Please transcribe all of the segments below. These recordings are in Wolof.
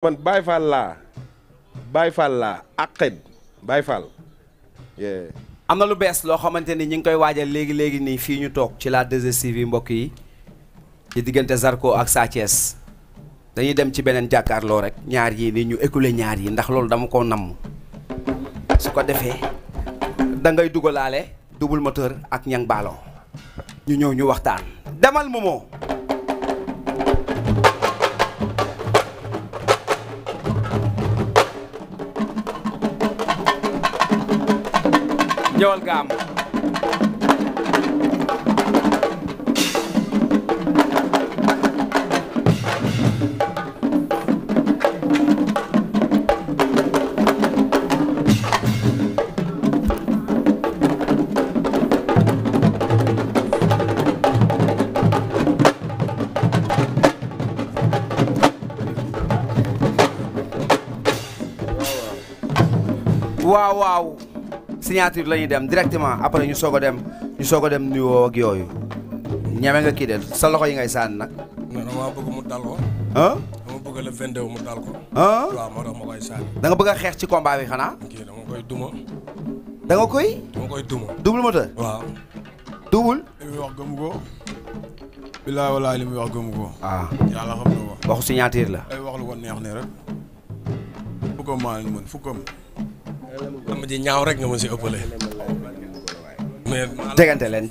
man Baye Fall laa Baye Fall laa aqid Baye Fall. am na lu bees loo xamante ni ñu ngi koy waajal léegi nii fii ñu toog ci la 2STV mbokk yi ci diggante Zarko ak Sa Thiès dañuy dem ci beneen jàkkaarloo rek ñaar yi ni ñu écoulé ñaar yi ndax loolu dama ko namm su ko defee da ngay dugalaale double moteur ak ñang baalo ñu ñëw ñu waxtaan demal Momo. ñëwal gaam waaw waaw signature la ñuy dem directement après ñu soog a dem nuyoo ak yooyu ñeme nga kii de sa loxo yi ngay sànni nag. non dama bëgg mu dal ko. ah. dama bëgg le 22 mu dal ko. ah waaw moo tax ma koy sànni. da nga bëgg a xeex ci combat bi xanaa. kii dama koy duma. da nga koy. dama koy duma. double moteur. waaw. double. li muy wax gëmu ko. bilaay walaay li muy wax gëmu ko. ah yàlla xam na ko. waxu signature la. ay wax lu ko neex ne rek. fukkam maa leen mën fukkam. dama ji ñaaw rek nga ma si ëppale. mais jegante leen.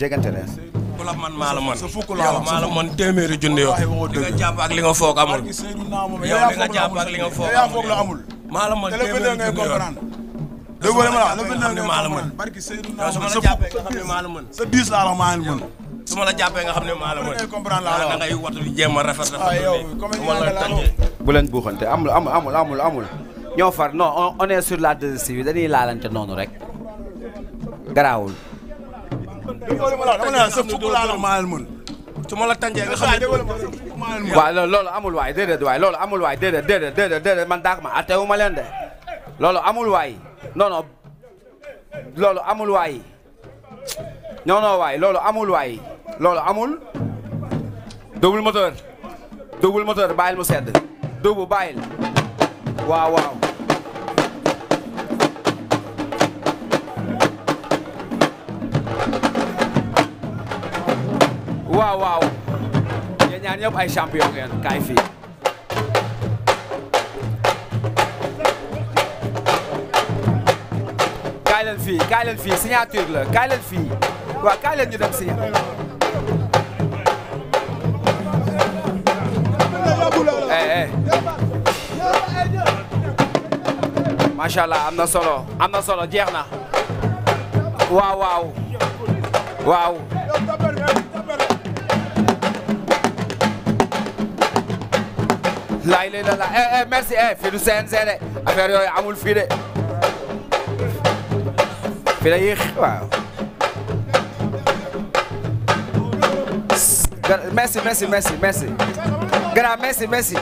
ku la man maa la man. sa fukk laa la maa la man téeméeri junni yoo. li nga jàpp ak li nga foog amul. yow li nga jàpp ak li nga foog yaa foog la amul. maa la man téeméeri junni yoo. dëgg la ma la nga xam ne maa la mën. barki Seydou yow su ma la jàppee nga xam ne maa la mën. sa 10 laa la maa leen mën. su ma la jàppee nga xam ne maa la mën. comprendre laa la da ngay watu di jéem a rafet bu leen buuxante amul. ñoo far non on est sur la 2STV dañuy laalante noonu rek garaawul. dama ne sa fukk laa la maa leen mën. su ma la tànjee nga xam ne waaw loolu amul waay déedéet waay loolu amul waay déedéet man daak ma attewu ma leen de loolu amul waay non loolu amul waay non waay loolu amul waay loolu amul. double moteur bàyyil mu sedd double bàyyil waaw. waaw yéen ñaar ñëpp ay champion ngeen kaay fii kaay leen fii signature la kaay leen fii waaw kaay leen ñu dem signature macha allah am na solo jeex na waaw laay lay la merci fii du CNG de affaire yooyu amul fii de fii la yéex waaw merci grand merci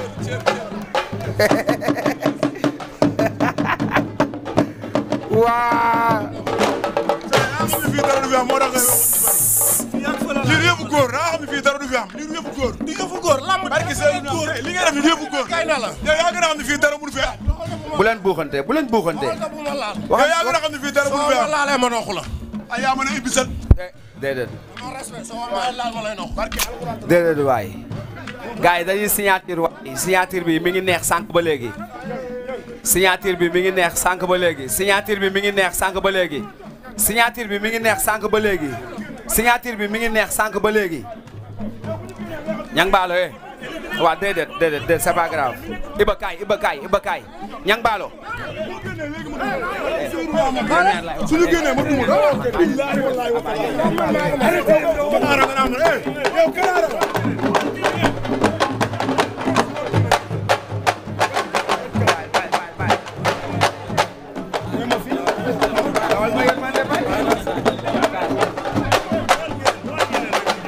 waa fii dara du fi am moo tax lii yëfu góor daa xam ne fii dara du fi am lii yëfu góor. di yëfu góor lamb barki Seydou góor li nga def ni yëfu góor. kay na la yow yaa gën a xam ne fii dara mënu fi am. bu leen buuxante yow yaa gën a xam ne fii dara mënu fi am. laalee ma noxu la ay yaa mën a ibbi seen. déedéet laal ma lay nox déedéet waay gars yi dañuy signature bi mi ngi neex sànq ba léegi signature bi mi ngi neex sànq ba léegi signature bi mi ngi neex sànq ba léegi signature bi mi ngi neex sànq ba léegi signature bi mi ngi neex sànq ba léegi ñang baalo waaw déedéet c'est pas grave Iba kaay ñang baalo suñu génnee ma duma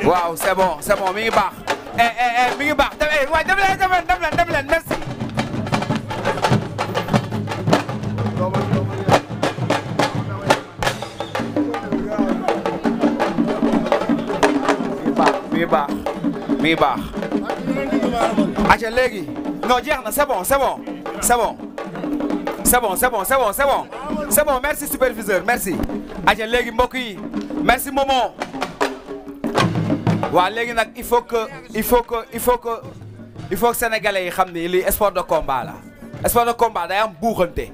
waaw c'est bon mi ngi baax mi ngi baax waay dem leen merci mi ngi baax acca léegi non jeex na c'est bon c'est bon c'est bon c'est bon c'est bon c'est bon c'est bon merci superviseur merci aja léegi mbokk yi merci Momo waa léegi nag il faut que sénégalais yi xam ni lii sport de combat la sport de combat day am buuxante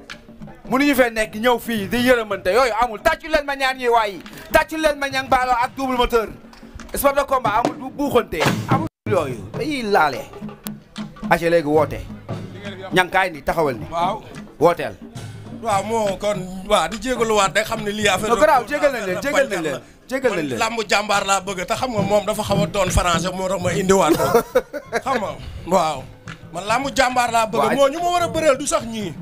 mënuñu fee nekk ñëw fii di yërëmante yooyu amul tàccu leen ma ñaan yi waayi tàccu leen ma ñang baalo ak double moteur sport de combat amul du buuxante amul yooyu dañuy laale aca léegi woote ñankaay ni taxawal ni waaw wooteel waaw moo kon waaw di jégaluwaat day xam ne lii affaire no garaaw jégal nañ leen jégal nañ leen lambu jàmbaar laa bëgg te xam nga moom dafa xaw a doon français moo tax ma indiwaat ko xam nga waaw man lambu jàmbaar laa bëgg moo ñu ma war a bëreel du sax ñii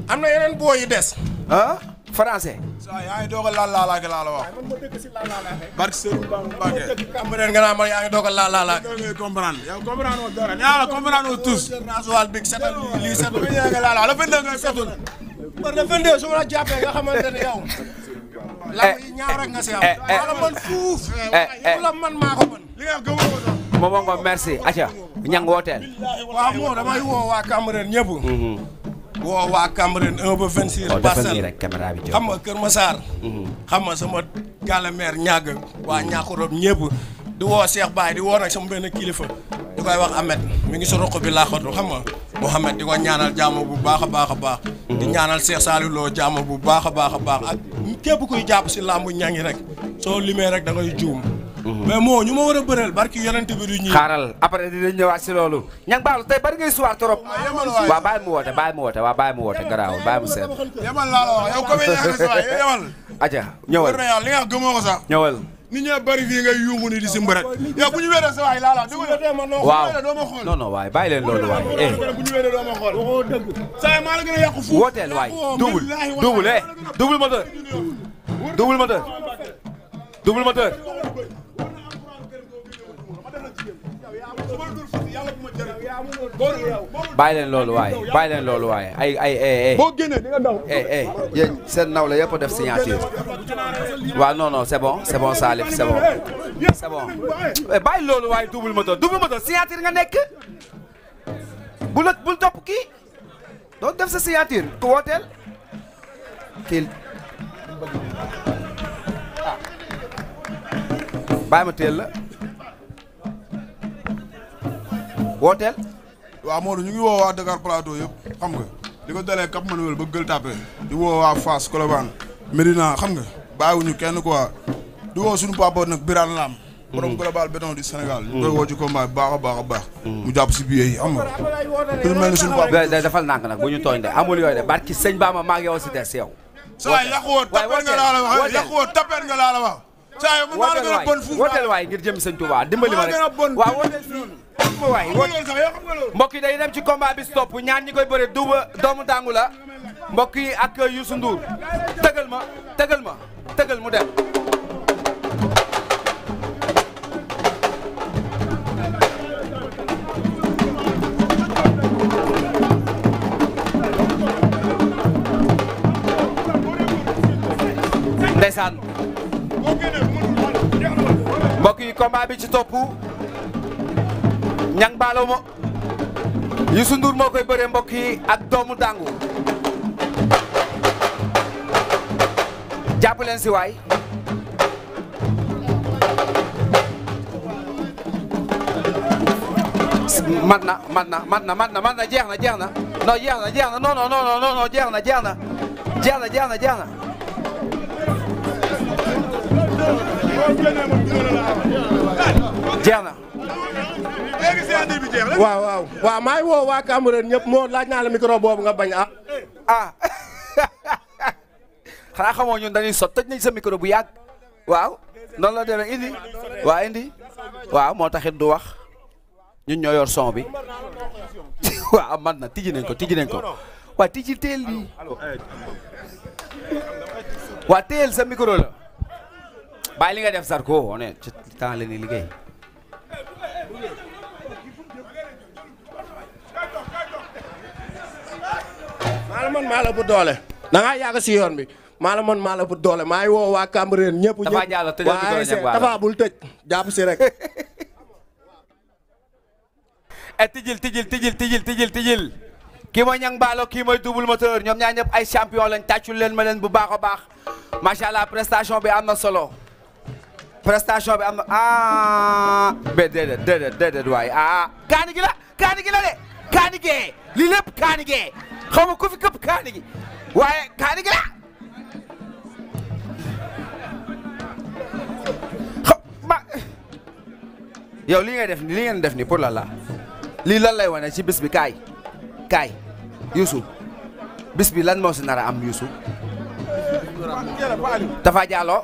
am na yeneen boo yi des ah français saa yaa ngi doog a laalaake laa la wax. barke Serigne Bamba Mbacké. Cambérène nga naa ma yaa ngi doog a laalaake. yow comprendre yow comprendre woo dara ñaara comprendre woo tous. naasuwaal bi setal lii setal. bu ñu laala la fende nga setul. par le 22 su ma la jàppee nga xamante ne yow. lamb yi ñaaw rek nga si am. wala man fuuf. yow la man maa ko mën. li nga gëmoo ko sax. Momo Ngom merci aca ñang wooteel waaw moo damay woo waa Cambérène ñëpp. woo waa Cambérène 1 ba 26. Parcelles xam nga Kër Massar. xam nga sama gàlla maire ñàgg waa ñàkkurob ñëpp di woo Cheikh Baye di woo nag sama benn kilifa di koy wax Ahmed mi ngi si roq bi laaxatu xam nga Mouhamed di ko ñaanal jàmm bu baax a baax a baax. di ñaanal Cheikh Saliou Lo jàmm bu baax a baax a baax ak képp kuy jàpp si làmbu ñangi rek soo limee rek da ngay juum. mais moo ñu ma war a bëreel barki yonent bi du ñii. xaaral après dinañ ñëwaat si loolu ñang baalu tey bari ngay suwaar trop. waaw bàyyi mu woote waaw bàyyi mu woote garaawul bàyyi mu seet. yamal laa la wax yow comme yaa ngi sa waay yamal. aja ñëwal li nga gëmoo ko sax. ñëwal. nit ñee bari fii ngay yuuxu ni di simb rek. yow bu ñu wéeree sa waay laa la déglu waaw non non waay bàyyi leen loolu waay. bu ñu wéeree doo ma xool waxoo dëgg. saa maa la gën a yàqu fuuf. wooteel waay double moteur. double moteur. bàyyi leen loolu waay ay boo génnee di nga daw. yéen seen naw la yëpp def signature waaw non c'est bon Salif c'est bon bàyyi loolu waay double moteur signature nga nekk bul topp kii doo def sa signature ku wooteel kii bàyyi ma teel la wooteel. waaw Modou ñu ngi woo waa Dakar Plateau yëpp xam nga di ko dalee Cap Manuel ba Gueule Tapée di woo waa Fass Colobane Médina xam nga bàyyiwuñu kenn quoi di woo suñu papa nag Birane Lam borom global béton du Sénégal ñu koy woo ci combat bi baax a baax mu jàpp si billet yi xam nga ku mel ni suñu papa defal nànk nag bu ñu tooñ de amul yooyu de barki sëñ Bamba maa ngi yow si des yow saa yàquwoo tapet nga laa la wax yàquwoo tapet nga laa la wax saa yow man maa la gën a bon fuuf wooteel waay ngir jëm sëñ Touba dimbali ma rek waaw wooteel waay mbokk yi day dem ci combat bi stop ñaan ñi koy bëre doomu dangu la mbokk yi ak Youssou Ndour tëgal mu dem ndeysaan mbokk yi combat bi ci topp ñang baalo mo Youssou Ndour moo koy bëree mbokk yi ak doomu dangu jàpp leen si waay mat na jeex na non jeex na non jeex na waaw maa ngi woo waa Cambérène ñëpp moo laaj naa la micro boobu nga bañ xanaa xamoo ñun dañuy sot tëj nañ sa micro bu yàgg waaw noonu la demee indi waaw moo taxit du wax ñun ñoo yor son bi waaw man na tijji nañ ko waa tijji teel lii waa teel sa micro la bàyyi li nga def Zarko on est ci temps la ni liggéey maa la bu doole da ngaa yàgg si yoon bi maa la bu doole maa ngi woo waa Cambérène ñëpp waaye dafa bul tëj jàpp si rek tijil kii mooy Niang Ballo kii mooy Double Moteur ñoom ñaar ñëpp ay champion lañ tàccul leen ma leen bu baax a baax macha allah prestation bi am na solo prestation bi am na ah ba déedéet waaye ah kaani gi la de kaani gee lii lépp kaani gee xaw ma ku fi këpp kaani gi waaye kaani gi la yow li ngeen def ni pour la lii lan lay wane ci bis bi kaay Youssou bis bi lan moo si nar a am Youssou Tafa Diallo